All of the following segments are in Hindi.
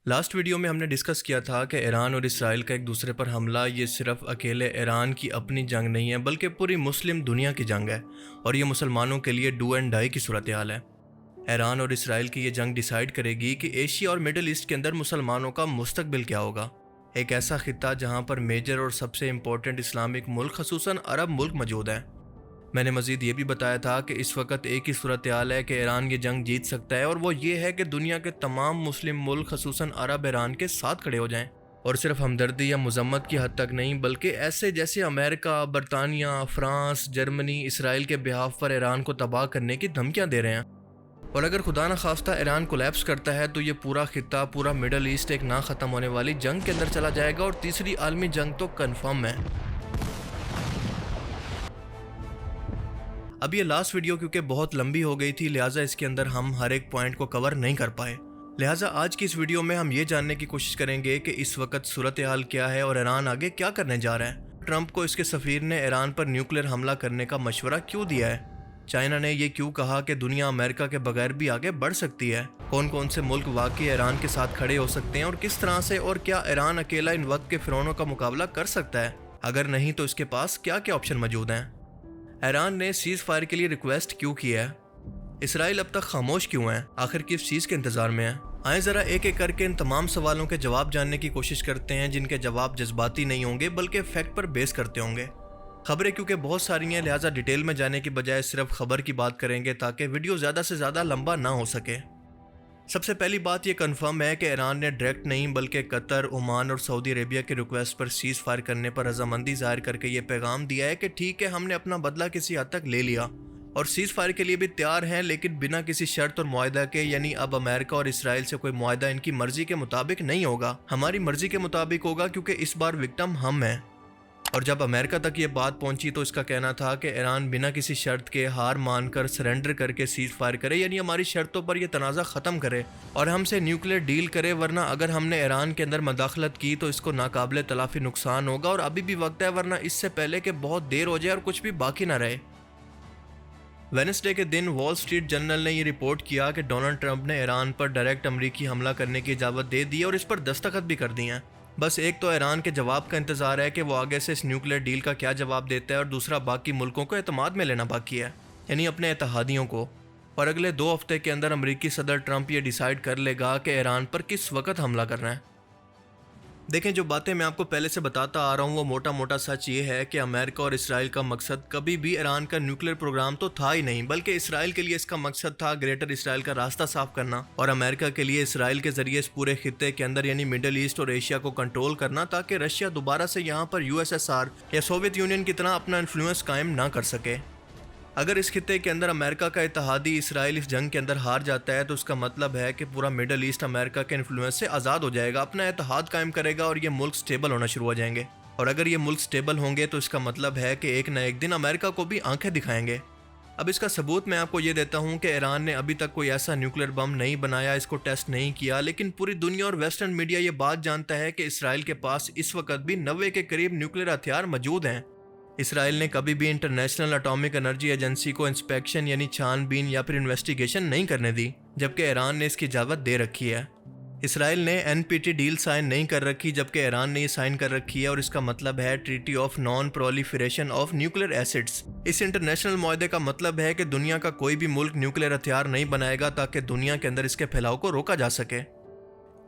लास्ट वीडियो में हमने डिस्कस किया था कि ईरान और इसराइल का एक दूसरे पर हमला ये सिर्फ अकेले ईरान की अपनी जंग नहीं है बल्कि पूरी मुस्लिम दुनिया की जंग है और ये मुसलमानों के लिए डू एंड डाई की सूरत हाल है। ईरान और इसराइल की ये जंग डिसाइड करेगी कि एशिया और मिडिल ईस्ट के अंदर मुसलमानों का मुस्तकबिल क्या होगा। एक ऐसा खिता जहाँ पर मेजर और सबसे इम्पोर्टेंट इस्लामिक मुल्क खसूसन अरब मुल्क मौजूद हैं। मैंने मजीद ये भी बताया था कि इस वक्त एक ही सूरत हाल है कि ईरान ये जंग जीत सकता है और वो ये है कि दुनिया के तमाम मुस्लिम मुल्क खसूसन अरब ईरान के साथ खड़े हो जाएं और सिर्फ हमदर्दी या मजम्मत की हद तक नहीं बल्कि ऐसे जैसे अमेरिका, बरतानिया, फ्रांस, जर्मनी इसराइल के बिहाफ पर ईरान को तबाह करने की धमकियाँ दे रहे हैं। और अगर खुदा न खास्ता ईरान कोलैप्स करता है तो ये पूरा खिता, पूरा मिडल ईस्ट एक ना ख़त्म होने वाली जंग के अंदर चला जाएगा और तीसरी आलमी जंग तो कन्फर्म है। अब ये लास्ट वीडियो क्योंकि बहुत लंबी हो गई थी लिहाजा इसके अंदर हम हर एक पॉइंट को कवर नहीं कर पाए। लिहाजा आज की इस वीडियो में हम ये जानने की कोशिश करेंगे कि इस वक्त सूरत हाल क्या है और ईरान आगे क्या करने जा रहा है। ट्रंप को इसके सफ़ीर ने ईरान पर न्यूक्लियर हमला करने का मशवरा क्यों दिया है? चाइना ने ये क्यों कहा कि दुनिया अमेरिका के बगैर भी आगे बढ़ सकती है? कौन कौन से मुल्क वाकई ईरान के साथ खड़े हो सकते हैं और किस तरह से, और क्या ईरान अकेला इन वक्त के फिरौनों का मुकाबला कर सकता है? अगर नहीं तो इसके पास क्या क्या ऑप्शन मौजूद हैं? ईरान ने सीज फायर के लिए रिक्वेस्ट क्यों किया है? इसराइल अब तक खामोश क्यों है? आखिर किस चीज़ के इंतजार में है? आए ज़रा एक एक करके इन तमाम सवालों के जवाब जानने की कोशिश करते हैं जिनके जवाब जज्बाती नहीं होंगे बल्कि फैक्ट पर बेस करते होंगे। खबरें क्योंकि बहुत सारी हैं लिहाजा डिटेल में जाने की बजाय सिर्फ खबर की बात करेंगे ताकि वीडियो ज़्यादा से ज़्यादा लंबा ना हो सके। सबसे पहली बात यह कंफर्म है कि ईरान ने डायरेक्ट नहीं बल्कि कतर, ओमान और सऊदी अरेबिया की रिक्वेस्ट पर सीज फायर करने पर रजामंदी जाहिर करके ये पैगाम दिया है कि ठीक है, हमने अपना बदला किसी हद तक ले लिया और सीज फायर के लिए भी तैयार हैं, लेकिन बिना किसी शर्त और मुआहदा के। यानी अब अमेरिका और इसराइल से कोई मुआहदा इनकी मर्जी के मुताबिक नहीं होगा, हमारी मर्जी के मुताबिक होगा, क्योंकि इस बार विक्टिम हम हैं। और जब अमेरिका तक ये बात पहुंची तो इसका कहना था कि ईरान बिना किसी शर्त के हार मानकर सरेंडर करके सीज फायर करे, यानी हमारी शर्तों पर यह तनाज़ा ख़त्म करे और हमसे न्यूक्लियर डील करे, वरना अगर हमने ईरान के अंदर मदाखलत की तो इसको नाकाबिले तलाफ़ी नुकसान होगा और अभी भी वक्त है, वरना इससे पहले कि बहुत देर हो जाए और कुछ भी बाकी ना रहे। वेडनेसडे के दिन वॉल स्ट्रीट जर्नल ने यह रिपोर्ट किया कि डोनाल्ड ट्रंप ने ईरान पर डायरेक्ट अमरीकी हमला करने की इजाज़त दे दी और इस पर दस्तखत भी कर दिए हैं। बस एक तो ईरान के जवाब का इंतज़ार है कि वो आगे से इस न्यूक्लियर डील का क्या जवाब देता है और दूसरा बाकी मुल्कों को एतमाद में लेना बाकी है, यानी अपने इत्तेहादियों को। और अगले 2 हफ्ते के अंदर अमरीकी सदर ट्रंप ये डिसाइड कर लेगा कि ईरान पर किस वक्त हमला करना है। देखें, जो बातें मैं आपको पहले से बताता आ रहा हूँ वो मोटा मोटा सच ये है कि अमेरिका और इसराइल का मकसद कभी भी ईरान का न्यूक्लियर प्रोग्राम तो था ही नहीं, बल्कि इसराइल के लिए इसका मकसद था ग्रेटर इसराइल का रास्ता साफ करना और अमेरिका के लिए इसराइल के जरिए इस पूरे खित्ते के अंदर यानी मिडिल ईस्ट और एशिया को कंट्रोल करना, ताकि रशिया दोबारा से यहाँ पर यूएसएसआर या सोवियत यूनियन की तरह अपना इन्फ्लुएंस कायम ना कर सके। अगर इस खित्ते के अंदर अमेरिका का इत्तेहादी इसराइल इस जंग के अंदर हार जाता है तो उसका मतलब है कि पूरा मिडल ईस्ट अमेरिका के इन्फ्लुएंस से आज़ाद हो जाएगा, अपना इत्तेहाद कायम करेगा और ये मुल्क स्टेबल होना शुरू हो जाएंगे। और अगर ये मुल्क स्टेबल होंगे तो इसका मतलब है कि एक न एक दिन अमेरिका को भी आंखें दिखाएंगे। अब इसका सबूत मैं आपको ये देता हूँ कि ईरान ने अभी तक कोई ऐसा न्यूक्लियर बम नहीं बनाया, इसको टेस्ट नहीं किया, लेकिन पूरी दुनिया और वेस्टर्न मीडिया ये बात जानता है कि इसराइल के पास इस वक्त भी 90 के करीब न्यूक्लियर हथियार मौजूद हैं। इसराइल ने कभी भी इंटरनेशनल एटॉमिक एनर्जी एजेंसी को इंस्पेक्शन यानी छानबीन या फिर इन्वेस्टिगेशन नहीं करने दी, जबकि ईरान ने इसकी इजाज़त दे रखी है। इसराइल ने एनपीटी डील साइन नहीं कर रखी, जबकि ईरान ने ये साइन कर रखी है और इसका मतलब है treaty of non proliferation of nuclear acids. इस इंटरनेशनल मुआहदे का मतलब है कि दुनिया का कोई भी मुल्क न्यूक्लियर हथियार नहीं बनाएगा ताकि दुनिया के अंदर इसके फैलाव को रोका जा सके।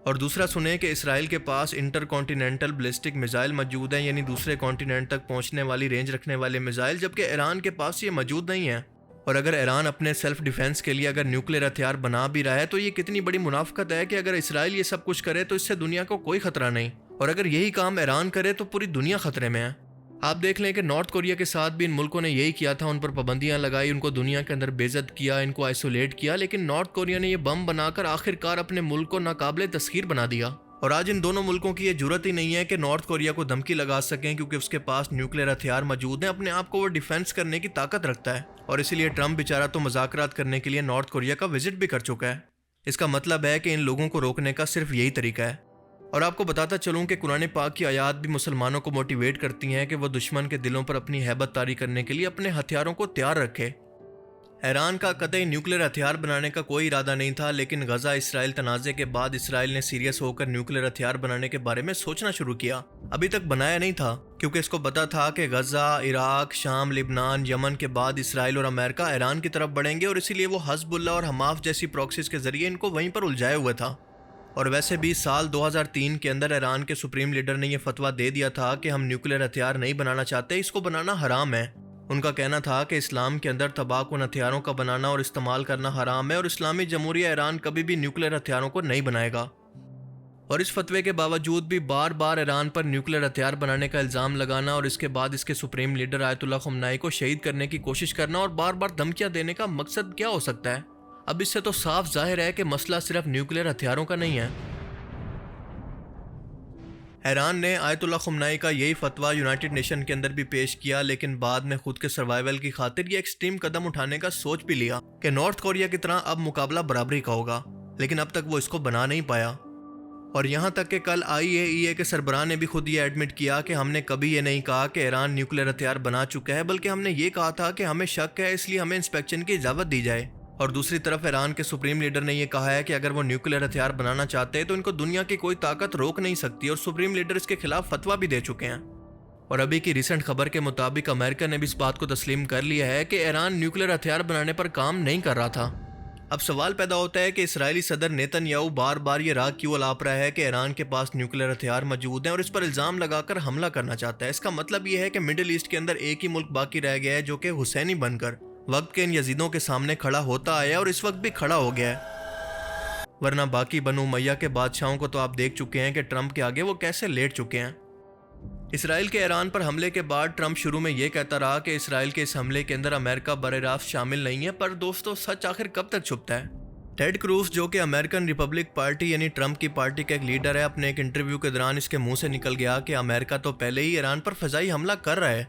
और दूसरा सुने कि इसराइल के पास इंटरकॉन्टिनेंटल बैलिस्टिक मिसाइल मौजूद हैं, यानी दूसरे कॉन्टिनेंट तक पहुंचने वाली रेंज रखने वाले मिसाइल, जबकि ईरान के पास ये मौजूद नहीं है। और अगर ईरान अपने सेल्फ डिफेंस के लिए अगर न्यूक्लियर हथियार बना भी रहा है तो ये कितनी बड़ी मुनाफकत है कि अगर इसराइल ये सब कुछ करे तो इससे दुनिया को कोई खतरा नहीं, और अगर यही काम ईरान करे तो पूरी दुनिया खतरे में है। आप देख लें कि नॉर्थ कोरिया के साथ भी इन मुल्कों ने यही किया था, उन पर पाबंदियां लगाई, उनको दुनिया के अंदर बेइज्जत किया, इनको आइसोलेट किया, लेकिन नॉर्थ कोरिया ने ये बम बनाकर आखिरकार अपने मुल्क को नाकाबिले तस्खीर बना दिया। और आज इन दोनों मुल्कों की ये जरूरत ही नहीं है कि नॉर्थ कोरिया को धमकी लगा सकें, क्योंकि उसके पास न्यूक्लियर हथियार मौजूद हैं, अपने आप को वो डिफेंस करने की ताकत रखता है। और इसीलिए ट्रंप बेचारा तो मुज़ाकरात करने के लिए नॉर्थ कोरिया का विजिट भी कर चुका है। इसका मतलब है कि इन लोगों को रोकने का सिर्फ यही तरीका है। और आपको बताता चलूं कि कुरान पाक की आयात भी मुसलमानों को मोटिवेट करती हैं कि वो दुश्मन के दिलों पर अपनी हैबत तारी करने के लिए अपने हथियारों को तैयार रखे। ईरान का कतई न्यूक्लियर हथियार बनाने का कोई इरादा नहीं था, लेकिन गजा इसराइल तनाज़े के बाद इसराइल ने सीरियस होकर न्यूक्लियर हथियार बनाने के बारे में सोचना शुरू किया। अभी तक बनाया नहीं था, क्योंकि इसको पता था कि गजा, इराक, शाम, लिबनान, यमन के बाद इसराइल और अमेरिका ईरान की तरफ बढ़ेंगे और इसीलिए वो हज़बुल्लाह और हमास जैसी प्रॉक्सीज के जरिए इनको वहीं पर उलझाए हुए था। और वैसे भी साल 2003 के अंदर ईरान के सुप्रीम लीडर ने यह फतवा दे दिया था कि हम न्यूक्लियर हथियार नहीं बनाना चाहते, इसको बनाना हराम है। उनका कहना था कि इस्लाम के अंदर तबाहकुन हथियारों का बनाना और इस्तेमाल करना हराम है और इस्लामी जमहूरिया ईरान कभी भी न्यूक्लियर हथियारों को नहीं बनाएगा। और इस फतवे के बावजूद भी बार बार ईरान पर न्यूक्लियर हथियार बनाने का इल्ज़ाम लगाना और इसके बाद इसके सुप्रीम लीडर आयतुल्लाह ख़ुमैनी को शहीद करने की कोशिश करना और बार बार धमकियां देने का मकसद क्या हो सकता है? अब इससे तो साफ जाहिर है कि मसला सिर्फ न्यूक्लियर हथियारों का नहीं है। ईरान ने आयतुल्लाह ख़ुमैनी का यही फतवा यूनाइटेड नेशन के अंदर भी पेश किया, लेकिन बाद में खुद के सर्वाइवल की खातिर ये एक्सट्रीम कदम उठाने का सोच भी लिया कि नॉर्थ कोरिया की तरह अब मुकाबला बराबरी का होगा, लेकिन अब तक वो इसको बना नहीं पाया। और यहाँ तक कि कल IAEA के सरबराह ने भी खुद ये एडमिट किया कि हमने कभी ये नहीं कहा कि ईरान न्यूक्लियर हथियार बना चुका है, बल्कि हमने ये कहा था कि हमें शक है, इसलिए हमें इंस्पेक्शन की इजाज़त दी जाए। और दूसरी तरफ ईरान के सुप्रीम लीडर ने यह कहा है कि अगर वो न्यूक्लियर हथियार बनाना चाहते हैं तो इनको दुनिया की कोई ताकत रोक नहीं सकती, और सुप्रीम लीडर इसके खिलाफ फतवा भी दे चुके हैं। और अभी की रिसेंट खबर के मुताबिक अमेरिका ने भी इस बात को तस्लीम कर लिया है कि ईरान न्यूक्लियर हथियार बनाने पर काम नहीं कर रहा था। अब सवाल पैदा होता है कि इसराइली सदर नेतन्याहू बार बार ये राग क्यों अलाप रहा है कि ईरान के पास न्यूक्लियर हथियार मौजूद हैं और इस पर इल्ज़ाम लगाकर हमला करना चाहता है। इसका मतलब ये है कि मिडिल ईस्ट के अंदर एक ही मुल्क बाकी रह गया है जो कि हुसैनी बनकर वक्त के इन यजीदों के सामने खड़ा होता आया और इस वक्त भी खड़ा हो गया है। वरना बाकी बनु उमैया के बादशाहों को तो आप देख चुके हैं कि ट्रंप के आगे वो कैसे लेट चुके हैं। इसराइल के ईरान पर हमले के बाद ट्रंप शुरू में ये कहता रहा कि इसराइल के इस हमले के अंदर अमेरिका बरेरास्त शामिल नहीं है, पर दोस्तों सच आखिर कब तक छुपता है? टेड क्रूज, जो कि अमेरिकन रिपब्लिक पार्टी यानी ट्रंप की पार्टी का एक लीडर है, अपने एक इंटरव्यू के दौरान इसके मुंह से निकल गया कि अमेरिका तो पहले ही ईरान पर फजाई हमला कर रहा है।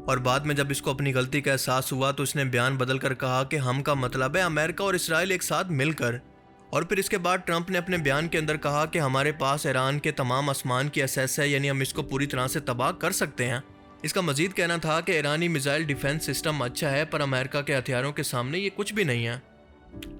और बाद में जब इसको अपनी गलती का एहसास हुआ तो इसने बयान बदल कर कहा कि हम का मतलब है अमेरिका और इसराइल एक साथ मिलकर। और फिर इसके बाद ट्रंप ने अपने बयान के अंदर कहा कि हमारे पास ईरान के तमाम आसमान की एसेस है, यानी हम इसको पूरी तरह से तबाह कर सकते हैं। इसका मजीद कहना था कि ईरानी मिसाइल डिफेंस सिस्टम अच्छा है, पर अमेरिका के हथियारों के सामने ये कुछ भी नहीं है।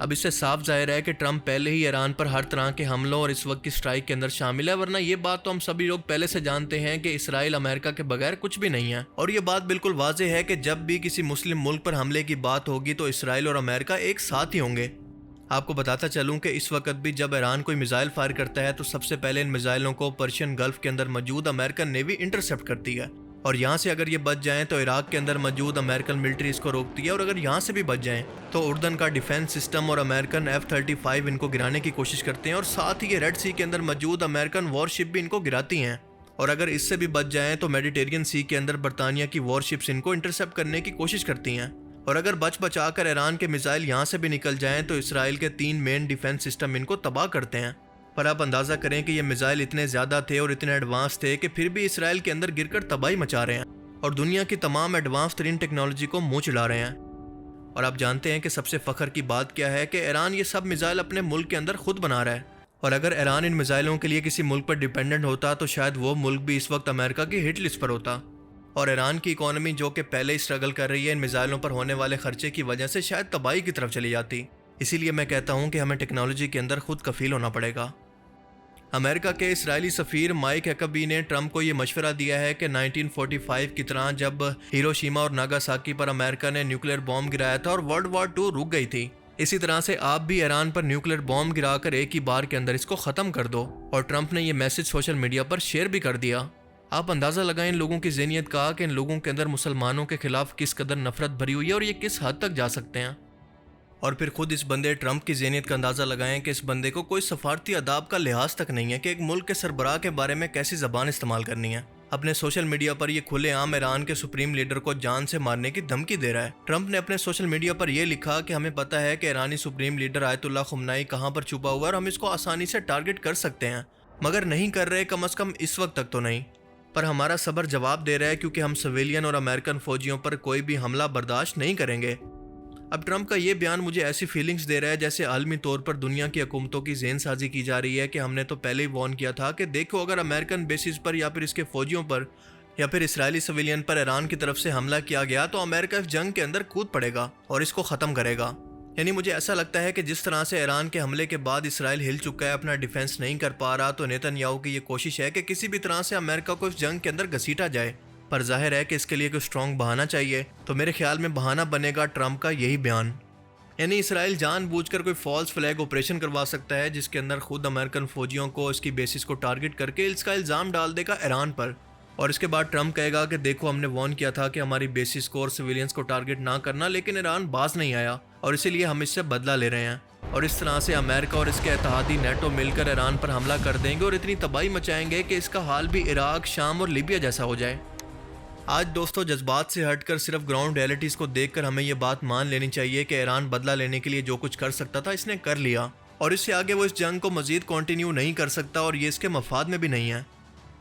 अब इससे साफ जाहिर है कि ट्रंप पहले ही ईरान पर हर तरह के हमलों और इस वक्त की स्ट्राइक के अंदर शामिल है, वरना ये बात तो हम सभी लोग पहले से जानते हैं कि इसराइल अमेरिका के बगैर कुछ भी नहीं है। और ये बात बिल्कुल वाज़ेह है कि जब भी किसी मुस्लिम मुल्क पर हमले की बात होगी तो इसराइल और अमेरिका एक साथ ही होंगे। आपको बताता चलूं कि इस वक्त भी जब ईरान कोई मिसाइल फायर करता है तो सबसे पहले इन मिसाइलों को पर्शियन गल्फ के अंदर मौजूद अमेरिकन नेवी इंटरसेप्ट करती है, और यहाँ से अगर ये बच जाएं तो इराक के अंदर मौजूद अमेरिकन मिलिट्री इसको रोकती है, और अगर यहाँ से भी बच जाएं तो उर्दन का डिफेंस सिस्टम और अमेरिकन F-35 इनको गिराने की कोशिश करते हैं, और साथ ही ये रेड सी के अंदर मौजूद अमेरिकन वॉरशिप भी इनको गिराती हैं। और अगर इससे भी बच जाएं तो मेडिटेरियन सी के अंदर बरतानिया की वॉरशिप्स इनको इंटरसेप्ट करने की कोशिश करती हैं। और अगर बचा कर ईरान के मिसाइल यहाँ से भी निकल जाएं तो इसराइल के 3 मेन डिफेंस सिस्टम इनको तबाह करते हैं। पर आप अंदाज़ा करें कि ये मिसाइल इतने ज़्यादा थे और इतने एडवांस थे कि फिर भी इसराइल के अंदर गिरकर तबाही मचा रहे हैं और दुनिया की तमाम एडवांस तरीन टेक्नोलॉजी को मुँह चिढ़ा रहे हैं। और आप जानते हैं कि सबसे फ़ख्र की बात क्या है कि ईरान ये सब मिसाइल अपने मुल्क के अंदर खुद बना रहा है। और अगर ईरान इन मिसाइलों के लिए किसी मुल्क पर डिपेंडेंट होता तो शायद वो मुल्क भी इस वक्त अमेरिका की हिट लिस्ट पर होता। और ईरान की इकोनॉमी, जो कि पहले ही स्ट्रगल कर रही है, इन मिसाइलों पर होने वाले खर्चे की वजह से शायद तबाही की तरफ चली जाती। इसीलिए मैं कहता हूँ कि हमें टेक्नोलॉजी के अंदर खुद कफील होना पड़ेगा। अमेरिका के इसराइली सफ़ीर माइक हैकबी ने ट्रंप को ये मशवरा दिया है कि 1945 की तरह जब हिरोशिमा और नागासाकी पर अमेरिका ने न्यूक्लियर बॉम्ब गिराया था और वर्ल्ड वॉर 2 रुक गई थी, इसी तरह से आप भी ईरान पर न्यूक्लियर बॉम्ब गिराकर एक ही बार के अंदर इसको ख़त्म कर दो। और ट्रंप ने यह मैसेज सोशल मीडिया पर शेयर भी कर दिया। आप अंदाज़ा लगाएं इन लोगों की ज़हनियत का कि इन लोगों के अंदर मुसलमानों के खिलाफ किस कदर नफरत भरी हुई है और ये किस हद तक जा सकते हैं। और फिर खुद इस बंदे ट्रंप की ज़हनियत का अंदाज़ा लगाएं कि इस बंदे को कोई सफारती अदाब का लिहाज तक नहीं है कि एक मुल्क के सरबराह के बारे में कैसी ज़बान इस्तेमाल करनी है। अपने सोशल मीडिया पर यह खुलेआम ईरान के सुप्रीम लीडर को जान से मारने की धमकी दे रहा है। ट्रंप ने अपने सोशल मीडिया पर यह लिखा कि हमें पता है कि ईरानी सुप्रीम लीडर आयतुल्लाह ख़ुमैनी कहाँ पर छुपा हुआ है और हम इसको आसानी से टारगेट कर सकते हैं, मगर नहीं कर रहे, कम अज़ कम इस वक्त तक तो नहीं। पर हमारा सब्र जवाब दे रहा है, क्योंकि हम सिविलियन और अमेरिकन फौजियों पर कोई भी हमला बर्दाश्त नहीं करेंगे। अब ट्रंप का ये बयान मुझे ऐसी फीलिंग्स दे रहा है जैसे आलमी तौर पर दुनिया की हुकूमतों की ज़हन साजी की जा रही है कि हमने तो पहले ही वार्न किया था कि देखो अगर अमेरिकन बेसिस पर या फिर इसके फौजियों पर या फिर इसराइली सिविलियन पर ईरान की तरफ से हमला किया गया तो अमेरिका इस जंग के अंदर कूद पड़ेगा और इसको ख़त्म करेगा। यानी मुझे ऐसा लगता है कि जिस तरह से ईरान के हमले के बाद इसराइल हिल चुका है, अपना डिफेंस नहीं कर पा रहा, तो नेतन्याहू की ये कोशिश है कि किसी भी तरह से अमेरिका को इस जंग के अंदर घसीटा जाए। पर जाहिर है कि इसके लिए कोई स्ट्रॉन्ग बहाना चाहिए, तो मेरे ख्याल में बहाना बनेगा ट्रंप का यही बयान। यानी इसराइल जानबूझकर कोई फॉल्स फ्लैग ऑपरेशन करवा सकता है जिसके अंदर खुद अमेरिकन फौजियों को इसकी बेसिस को टारगेट करके इसका इल्ज़ाम डाल देगा ईरान पर, और इसके बाद ट्रंप कहेगा कि देखो हमने वार्न किया था कि हमारी बेसिस को और सिविलियंस को टारगेट ना करना, लेकिन ईरान बाज नहीं आया और इसीलिए हम इससे बदला ले रहे हैं। और इस तरह से अमेरिका और इसके इत्तेहादी नेटो मिलकर ईरान पर हमला कर देंगे और इतनी तबाही मचाएंगे कि इसका हाल भी इराक, शाम और लीबिया जैसा हो जाए। आज दोस्तों जज्बात से हटकर सिर्फ ग्राउंड रियलिटीज़ को देखकर हमें ये बात मान लेनी चाहिए कि ईरान बदला लेने के लिए जो कुछ कर सकता था इसने कर लिया, और इससे आगे वो इस जंग को मजीद कंटिन्यू नहीं कर सकता, और ये इसके मफाद में भी नहीं है।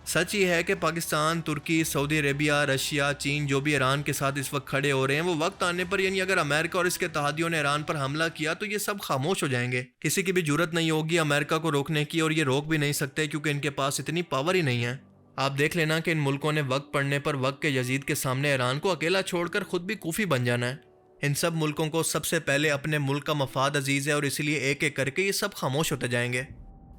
सच ये है कि पाकिस्तान, तुर्की, सऊदी अरेबिया, रशिया, चीन जो भी ईरान के साथ इस वक्त खड़े हो रहे हैं, वो वक्त आने पर यानी अगर अमेरिका और इसके इत्तेहादियों ने ईरान पर हमला किया तो ये सब खामोश हो जाएंगे। किसी की भी जरूरत नहीं होगी अमेरिका को रोकने की, और ये रोक भी नहीं सकते क्योंकि इनके पास इतनी पावर ही नहीं है। आप देख लेना कि इन मुल्कों ने वक्त पड़ने पर वक्त के यजीद के सामने ईरान को अकेला छोड़कर खुद भी कूफी बन जाना है। इन सब मुल्कों को सबसे पहले अपने मुल्क का मफाद अजीज है, और इसीलिए एक एक करके ये सब खामोश होते जाएंगे।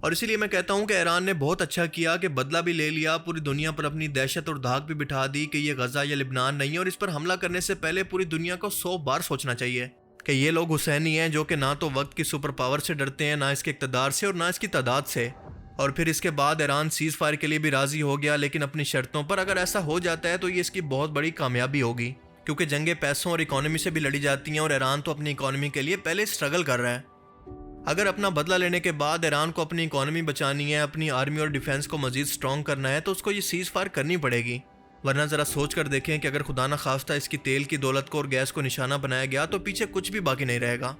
और इसीलिए मैं कहता हूँ कि ईरान ने बहुत अच्छा किया कि बदला भी ले लिया, पूरी दुनिया पर अपनी दहशत और धाक भी बिठा दी कि ये गजा या लिबनान नहीं है, और इस पर हमला करने से पहले पूरी दुनिया को 100 बार सोचना चाहिए कि ये लोग हुसैनी हैं जो कि ना तो वक्त की सुपर पावर से डरते हैं, ना इसके इक़्तिदार से और ना इसकी तादाद से। और फिर इसके बाद ईरान सीज़ फायर के लिए भी राज़ी हो गया, लेकिन अपनी शर्तों पर। अगर ऐसा हो जाता है तो ये इसकी बहुत बड़ी कामयाबी होगी, क्योंकि जंगें पैसों और इकोनॉमी से भी लड़ी जाती हैं, और ईरान तो अपनी इकोनॉमी के लिए पहले स्ट्रगल कर रहा है। अगर अपना बदला लेने के बाद ईरान को अपनी इकोनॉमी बचानी है, अपनी आर्मी और डिफेंस को मजीद स्ट्रॉन्ग करना है, तो उसको ये सीज़ फायर करनी पड़ेगी। वरना ज़रा सोच कर देखें कि अगर खुदा न खास्ता इसकी तेल की दौलत को और गैस को निशाना बनाया गया तो पीछे कुछ भी बाकी नहीं रहेगा,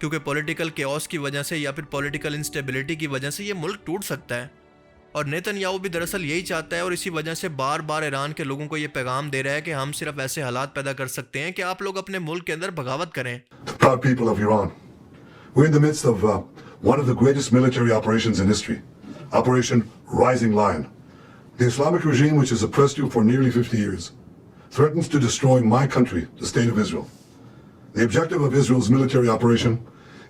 क्योंकि पॉलिटिकल केओस की वजह से या फिर पॉलिटिकल इंस्टेबिलिटी की वजह से ये मुल्क टूट सकता है। और नेतन्याहू भी दरअसल यही चाहता है, और इसी वजह से बार बार ईरान के लोगों को ये पैगाम दे रहा है कि हम सिर्फ ऐसे हालात पैदा कर सकते हैं कि आप लोग अपने मुल्क के अंदर बगावत करें। Proud people of Iran, we're in the midst of one of the greatest military operations in history, Operation Rising Lion. The Islamic regime, which has oppressed you for nearly 50 years, threatens to destroy my country, the State of Israel. The objective of Israel's military operation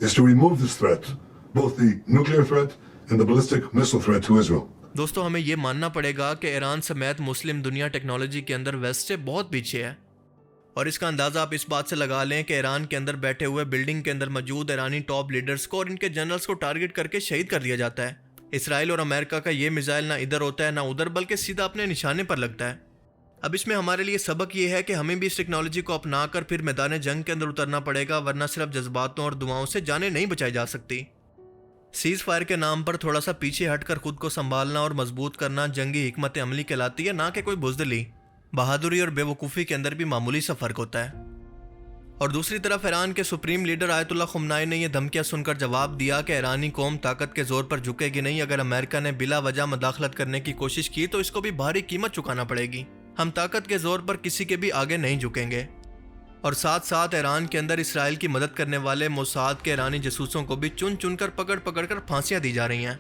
is to remove this threat, both the nuclear threat and the ballistic missile threat to Israel. दोस्तों हमें ये मानना पड़ेगा कि ईरान समेत मुस्लिम दुनिया टेक्नोलॉजी के अंदर वेस्ट से बहुत पीछे है, और इसका अंदाज़ा आप इस बात से लगा लें कि ईरान के अंदर बैठे हुए बिल्डिंग के अंदर मौजूद ईरानी टॉप लीडर्स को और इनके जनरल्स को टारगेट करके शहीद कर दिया जाता है। इसराइल और अमेरिका का ये मिसाइल ना इधर होता है ना उधर, बल्कि सीधा अपने निशाने पर लगता है। अब इसमें हमारे लिए सबक ये है कि हमें भी इस टेक्नोलॉजी को अपना कर फिर मैदान जंग के अंदर उतरना पड़ेगा, वरना सिर्फ जज्बातों और दुआओं से जानें नहीं बचाई जा सकती। सीज़ फायर के नाम पर थोड़ा सा पीछे हटकर खुद को संभालना और मजबूत करना जंगी हिकमत अमली कहलाती है, ना कि कोई बुज़दिली। बहादुरी और बेवकूफ़ी के अंदर भी मामूली सा फ़र्क होता है। और दूसरी तरफ ईरान के सुप्रीम लीडर आयतुल्लाह खुमनाई ने यह धमकियां सुनकर जवाब दिया कि ईरानी कौम ताकत के जोर पर झुकेगी नहीं। अगर अमेरिका ने बिला वजह मदाखलत करने की कोशिश की तो इसको भी भारी कीमत चुकाना पड़ेगी। हम ताकत के जोर पर किसी के भी आगे नहीं झुकेंगे। और साथ साथ ईरान के अंदर इसराइल की मदद करने वाले मोसाद के ईरानी जसूसों को भी चुन चुनकर पकड़ कर फांसियां दी जा रही हैं।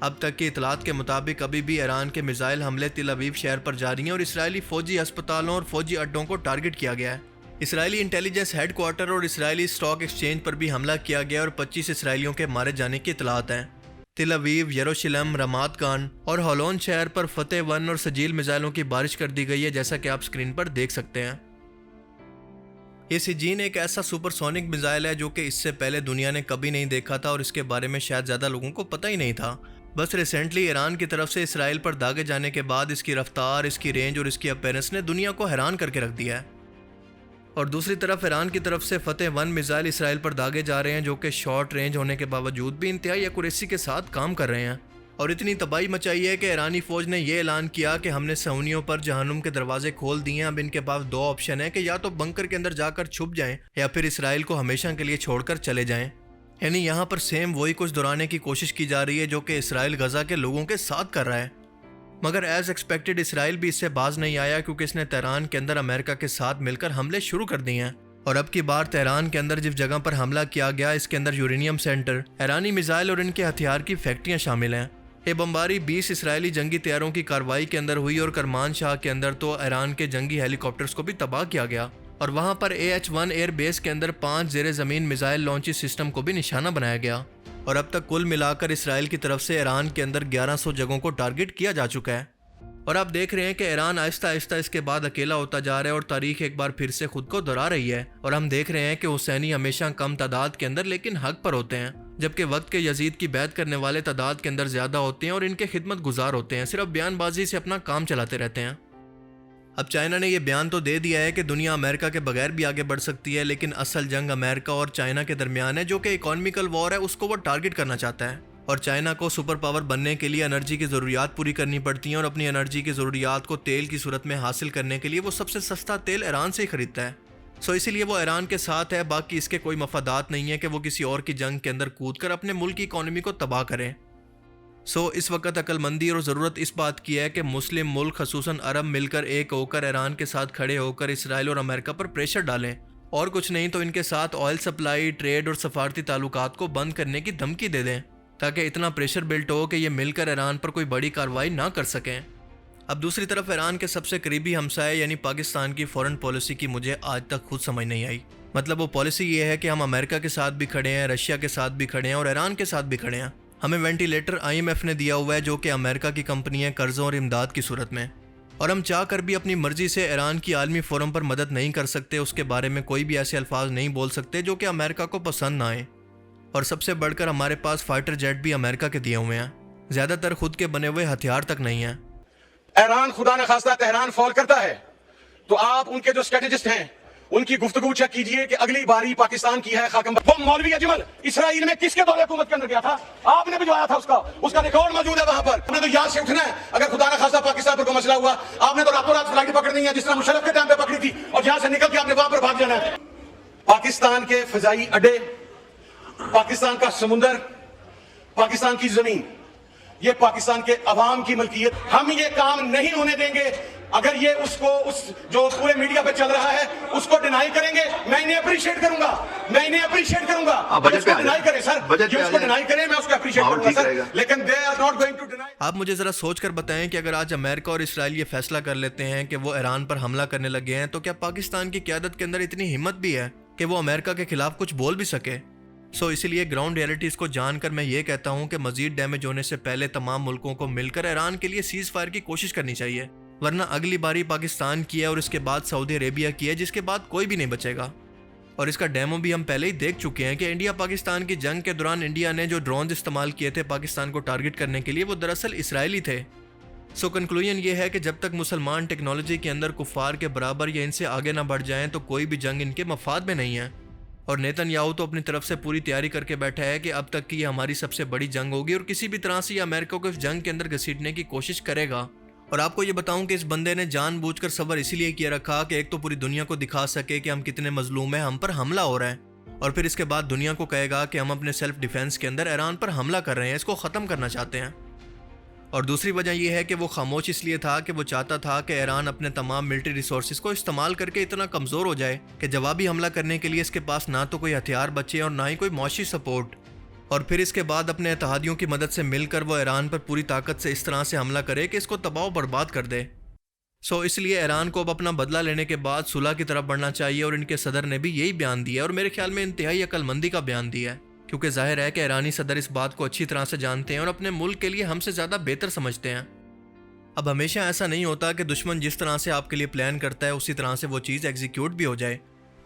अब तक की इतलात के मुताबिक अभी भी ईरान के मिसाइल हमले तिल अवीव शहर पर जारी हैं और इसराइली फौजी अस्पतालों और फौजी अड्डों को टारगेट किया गया है। इसराइली इंटेलिजेंस हेडक्वार्टर और इसराइली स्टॉक एक्सचेंज पर भी हमला किया गया और 25 इसराइलियों के मारे जाने की इतलात हैं। तिल अवीव, यरूशलेम, रमात गान और होलोन शहर पर फतेह 1 और सजील मिसाइलों की बारिश कर दी गई है, जैसा कि आप स्क्रीन पर देख सकते हैं। ये सिजीन एक ऐसा सुपरसोनिक मिसाइल है जो कि इससे पहले दुनिया ने कभी नहीं देखा था और इसके बारे में शायद ज़्यादा लोगों को पता ही नहीं था। बस रिसेंटली ईरान की तरफ से इसराइल पर दागे जाने के बाद इसकी रफ्तार, इसकी रेंज और इसकी अपीयरेंस ने दुनिया को हैरान करके रख दिया है। और दूसरी तरफ ईरान की तरफ से फतेह 1 मिसाइल इसराइल पर दागे जा रहे हैं जो कि शॉर्ट रेंज होने के बावजूद भी इंतहाई एक्यूरेसी के साथ काम कर रहे हैं। और इतनी तबाही मचाई है कि ईरानी फौज ने यह ऐलान किया कि हमने सऊनियों पर जहन्नुम के दरवाजे खोल दिए हैं। अब इनके पास 2 ऑप्शन है कि या तो बंकर के अंदर जाकर छुप जाएं या फिर इसराइल को हमेशा के लिए छोड़कर चले जाएं। यानी यहाँ पर सेम वही कुछ दोहराने की कोशिश की जा रही है जो कि इसराइल गजा के लोगों के साथ कर रहा है। मगर एज एक्सपेक्टेड इसराइल भी इससे बाज नहीं आया, क्योंकि इसने तेहरान के अंदर अमेरिका के साथ मिलकर हमले शुरू कर दिए हैं। और अब की बार तेहरान के अंदर जिस जगह पर हमला किया गया इसके अंदर यूरेनियम सेंटर, ईरानी मिसाइल और इनके हथियार की फैक्ट्रियां शामिल हैं। ये बमबारी 20 इसराइली जंगी तैयारों की कार्रवाई के अंदर हुई और करमान शाह के अंदर तो ईरान के जंगी हेलीकॉप्टर्स को भी तबाह किया गया और वहां पर AH-1 एयर बेस के अंदर 5 ज़ेरे ज़मीन मिसाइल लॉन्चिंग सिस्टम को भी निशाना बनाया गया और अब तक कुल मिलाकर इसराइल की तरफ से ईरान के अंदर 1100 जगहों को टारगेट किया जा चुका है। और आप देख रहे हैं कि ईरान आहिस्ता आहिस्ता इसके बाद अकेला होता जा रहा है और तारीख एक बार फिर से खुद को दोहरा रही है और हम देख रहे हैं कि हुसैनी हमेशा कम तादाद के अंदर लेकिन हक पर होते हैं, जबकि वक्त के यजीद की बैत करने वाले तादाद के अंदर ज्यादा होते हैं और इनके खिदमत गुजार होते हैं, सिर्फ बयानबाजी से अपना काम चलाते रहते हैं। अब चाइना ने यह बयान तो दे दिया है कि दुनिया अमेरिका के बगैर भी आगे बढ़ सकती है, लेकिन असल जंग अमेरिका और चाइना के दरमियान है जो कि इकोनॉमिकल वॉर है, उसको वो टारगेट करना चाहता है। और चाइना को सुपर पावर बनने के लिए एनर्जी की ज़रूरियात पूरी करनी पड़ती हैं और अपनी एनर्जी की ज़रूरियात को तेल की सूरत में हासिल करने के लिए वो सबसे सस्ता तेल ईरान से ही खरीदता है। सो इसीलिए वो ईरान के साथ है, बाकी इसके कोई मफादात नहीं है कि वो किसी और की जंग के अंदर कूद कर अपने मुल्क की इकोनॉमी को तबाह करें। सो इस वक्त अक्लमंदी और ज़रूरत इस बात की है कि मुस्लिम मुल्क खसूसन अरब मिलकर एक होकर ईरान के साथ खड़े होकर इसराइल और अमेरिका पर प्रेशर डालें और कुछ नहीं तो इनके साथ ऑयल सप्लाई, ट्रेड और सफारती ताल्लुकात को बंद करने की धमकी दे दें ताकि इतना प्रेशर बिल्ट हो कि ये मिलकर ईरान पर कोई बड़ी कार्रवाई ना कर सकें। अब दूसरी तरफ ईरान के सबसे करीबी हमसाये यानी पाकिस्तान की फॉरेन पॉलिसी की मुझे आज तक खुद समझ नहीं आई। मतलब वो पॉलिसी ये है कि हम अमेरिका के साथ भी खड़े हैं, रशिया के साथ भी खड़े हैं और ईरान के साथ भी खड़े हैं। हमें वेंटिलेटर IMF ने दिया हुआ है जो कि अमेरिका की कंपनी है कर्ज़ों और इमदाद की सूरत में, और हम चाह कर भी अपनी मर्जी से ईरान की आलमी फोरम पर मदद नहीं कर सकते, उसके बारे में कोई भी ऐसे अल्फाज नहीं बोल सकते जो कि अमेरिका को पसंद ना आए। और सबसे बढ़कर हमारे पास फाइटर जेट भी अमेरिका के दिए हुए हैं, ज़्यादातर खुद के बने हुए हथियार तक नहीं हैं। ईरान खुदा न खास्ता तेहरान फॉल करता है तो आप उनके जो स्ट्रेटेजिस्ट हैं उनकी गुफ्तगू चेक कीजिए कि अगली बारी पाकिस्तान की है खाकम। वो मौलवी अजमल इसराइल में किसके दौरे हुकूमत के अंदर गया था? आपने भिजवाया था, उसका रिकॉर्ड मौजूद है वहां पर। आपने तो यहाँ से उठना है, अगर खुदा न खास्ता पाकिस्तान पर कोई मसला हुआ आपने तो रातों रात फ्लाइट पकड़नी है जिस तरह मुशर्रफ के टाइम पे पकड़ी थी और यहाँ से निकल के आपने वहां पर भाग जाना है। पाकिस्तान के फजाई अड्डे, पाकिस्तान का समुंदर, पाकिस्तान की जमीन, ये पाकिस्तान के अवाम की मलकियत। हम ये काम नहीं होने देंगे। अगर ये उसको उस जो पूरे मीडिया पे चल रहा है उसको डिनाई करेंगे, मैं इन्हें अप्रिशिएट करूंगा, उसको डिनाई करें सर, उसको डिनाई करें, मैं उसको अप्रिशिएट करूंगा सर, लेकिन they are not going to deny. आप मुझे जरा सोच कर बताएं कि अगर आज अमेरिका और इसराइल ये फैसला कर लेते हैं कि वो ईरान पर हमला करने लगे हैं तो क्या पाकिस्तान की क़यादत के अंदर इतनी हिम्मत भी है कि वो अमेरिका के खिलाफ कुछ बोल भी सके? सो इसीलिए ग्राउंड रियलिटीज़ को जानकर मैं ये कहता हूँ कि मजीद डैमेज होने से पहले तमाम मुल्कों को मिलकर ईरान के लिए सीज़ फायर की कोशिश करनी चाहिए, वरना अगली बारी पाकिस्तान की है और इसके बाद सऊदी अरेबिया की है, जिसके बाद कोई भी नहीं बचेगा। और इसका डेमो भी हम पहले ही देख चुके हैं कि इंडिया पाकिस्तान की जंग के दौरान इंडिया ने जो ड्रोन इस्तेमाल किए थे पाकिस्तान को टारगेट करने के लिए वो दरअसल इसराइली थे। सो कंक्लूजन ये है कि जब तक मुसलमान टेक्नोलॉजी के अंदर कुफार के बराबर या इनसे आगे ना बढ़ जाएं तो कोई भी जंग इनके मफाद में नहीं है। और नेतन्याहू तो अपनी तरफ से पूरी तैयारी करके बैठा है कि अब तक की ये हमारी सबसे बड़ी जंग होगी और किसी भी तरह से ये अमेरिका को इस जंग के अंदर घसीटने की कोशिश करेगा। और आपको ये बताऊं कि इस बंदे ने जानबूझकर सबर इसीलिए किया रखा कि एक तो पूरी दुनिया को दिखा सके कि हम कितने मजलूम हैं, हम पर हमला हो रहा है, और फिर इसके बाद दुनिया को कहेगा कि हम अपने सेल्फ डिफेंस के अंदर ईरान पर हमला कर रहे हैं, इसको ख़त्म करना चाहते हैं। और दूसरी वजह यह है कि वो खामोश इसलिए था कि वो चाहता था कि ईरान अपने तमाम मिलिट्री रिसोर्सेज को इस्तेमाल करके इतना कमज़ोर हो जाए कि जवाबी हमला करने के लिए इसके पास ना तो कोई हथियार बचे और ना ही कोई मौशी सपोर्ट, और फिर इसके बाद अपने इत्तेहादियों की मदद से मिलकर वो ईरान पर पूरी ताकत से इस तरह से हमला करे कि इसको तबाह बर्बाद कर दे। सो इसलिए ईरान को अब अपना बदला लेने के बाद सुलह की तरफ बढ़ना चाहिए और इनके सदर ने भी यही बयान दिया और मेरे ख्याल में इंतहाई अक्लमंदी का बयान दिया है, क्योंकि जाहिर है कि ईरानी सदर इस बात को अच्छी तरह से जानते हैं और अपने मुल्क के लिए हमसे ज़्यादा बेहतर समझते हैं। अब हमेशा ऐसा नहीं होता कि दुश्मन जिस तरह से आपके लिए प्लान करता है उसी तरह से वो चीज़ एग्जीक्यूट भी हो जाए।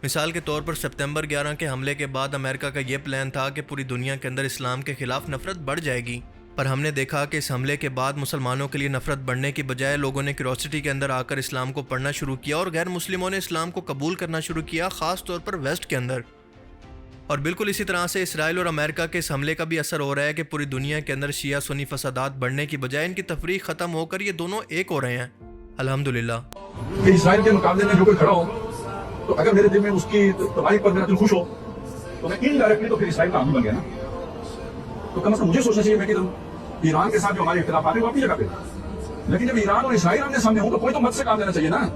मिसाल के तौर पर सितंबर 11 के हमले के बाद अमेरिका का ये प्लान था कि पूरी दुनिया के अंदर इस्लाम के खिलाफ नफरत बढ़ जाएगी, पर हमने देखा कि इस हमले के बाद मुसलमानों के लिए नफरत बढ़ने की बजाय लोगों ने क्यूरोसिटी के अंदर आकर इस्लाम को पढ़ना शुरू किया और गैर मुस्लिमों ने इस्लाम को कबूल करना शुरू किया, ख़ास तौर पर वेस्ट के अंदर। और बिल्कुल इसी तरह से इसराइल और अमेरिका के इस हमले का भी असर हो रहा है कि पूरी दुनिया के अंदर शिया सुन्नी फसादात बढ़ने की बजाय इनकी तफरीक ख़त्म होकर ये दोनों एक हो रहे हैं, अल्हम्दुलिल्लाह। इसराइल के मुकाबले में जो कोई खड़ा हो तो अगर मेरे दिल में उसकी तबाही पर मेरा दिल खुश हो तो मैं इनडायरेक्टली तो फिर इसराइल का आदमी बन गया ना। तो कम से कम मुझे सोचना चाहिए मैं कि ईरान के साथ जो हमारे इख्तिलाफ है वो अपनी जगह पे, लेकिन जब ईरान और इसराइल आमने सामने हो तो कोई तो मत से काम लेना चाहिए ना।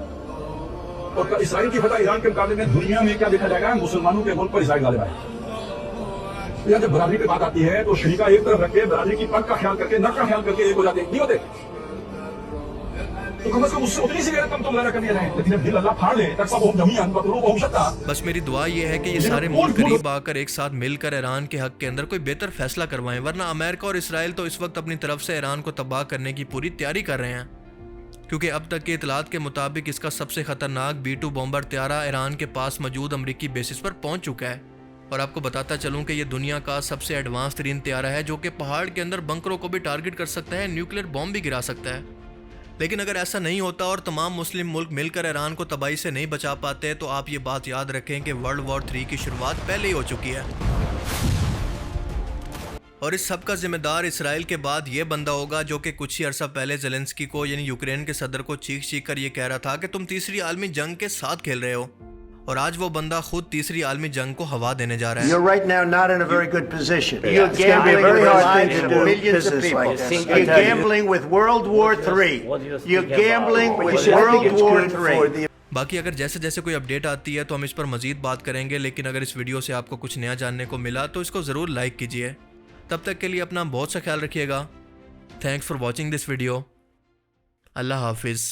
और इसराइल की फतह ईरान के मुकाबले में दुनिया में क्या देखा जाएगा, मुसलमानों के मुल्क पर इसराइल गालिब आए। यार जब बराबरी पे बात आती है तो शरीका एक तरफ रख के बराबरी की पग का ख्याल करके नक का ख्याल करके एक हो जाते नहीं होते। तो कम से कम उससे उतनी सी गैरत कम तो लड़ा कर दिया जाए, लेकिन अब दिल अल्लाह फाड़ ले तक सब जमीन बकरूब शक्ता। बस मेरी दुआ ये है कि ये सारे मुल्क करीब आकर एक साथ मिलकर ईरान के हक के अंदर कोई बेहतर फैसला करवाएं, वरना अमेरिका और इसराइल तो इस वक्त अपनी तरफ से ईरान को तबाह करने की पूरी तैयारी कर रहे हैं, क्योंकि अब तक के इतलात के मुताबिक इसका सबसे खतरनाक B-2 बॉम्बर त्यारा ईरान के पास मौजूद अमरीकी बेसिस पर पहुंच चुका है। और आपको बताता चलूं कि ये दुनिया का सबसे एडवांस तरीन त्यारा है जो कि पहाड़ के अंदर बंकरों को भी टारगेट कर सकता है, न्यूक्लियर बॉम्ब भी गिरा सकता है। लेकिन अगर ऐसा नहीं होता और तमाम मुस्लिम मुल्क मिलकर ईरान को तबाही से नहीं बचा पाते, तो आप ये बात याद रखें कि वर्ल्ड वॉर 3 की शुरुआत पहले ही हो चुकी है। और इस सब का जिम्मेदार इसराइल के बाद ये बंदा होगा जो कि कुछ ही अर्सा पहले ज़ेलेंस्की को यानी यूक्रेन के सदर को चीख कर ये कह रहा था कि तुम तीसरी आलमी जंग के साथ खेल रहे हो, और आज वो बंदा खुद तीसरी आलमी जंग को हवा देने जा रहा है। You're right now not in a very good position. You're gambling with the lives of millions of people. You're gambling with World War III. You're gambling with World War III. बाकी अगर जैसे जैसे कोई अपडेट आती है तो हम इस पर मजीद बात करेंगे, लेकिन अगर इस वीडियो से आपको कुछ नया जानने को मिला तो इसको ज़रूर लाइक कीजिए। तब तक के लिए अपना बहुत सा ख्याल रखिएगा। Thanks for watching this video. अल्लाह हाफिज़।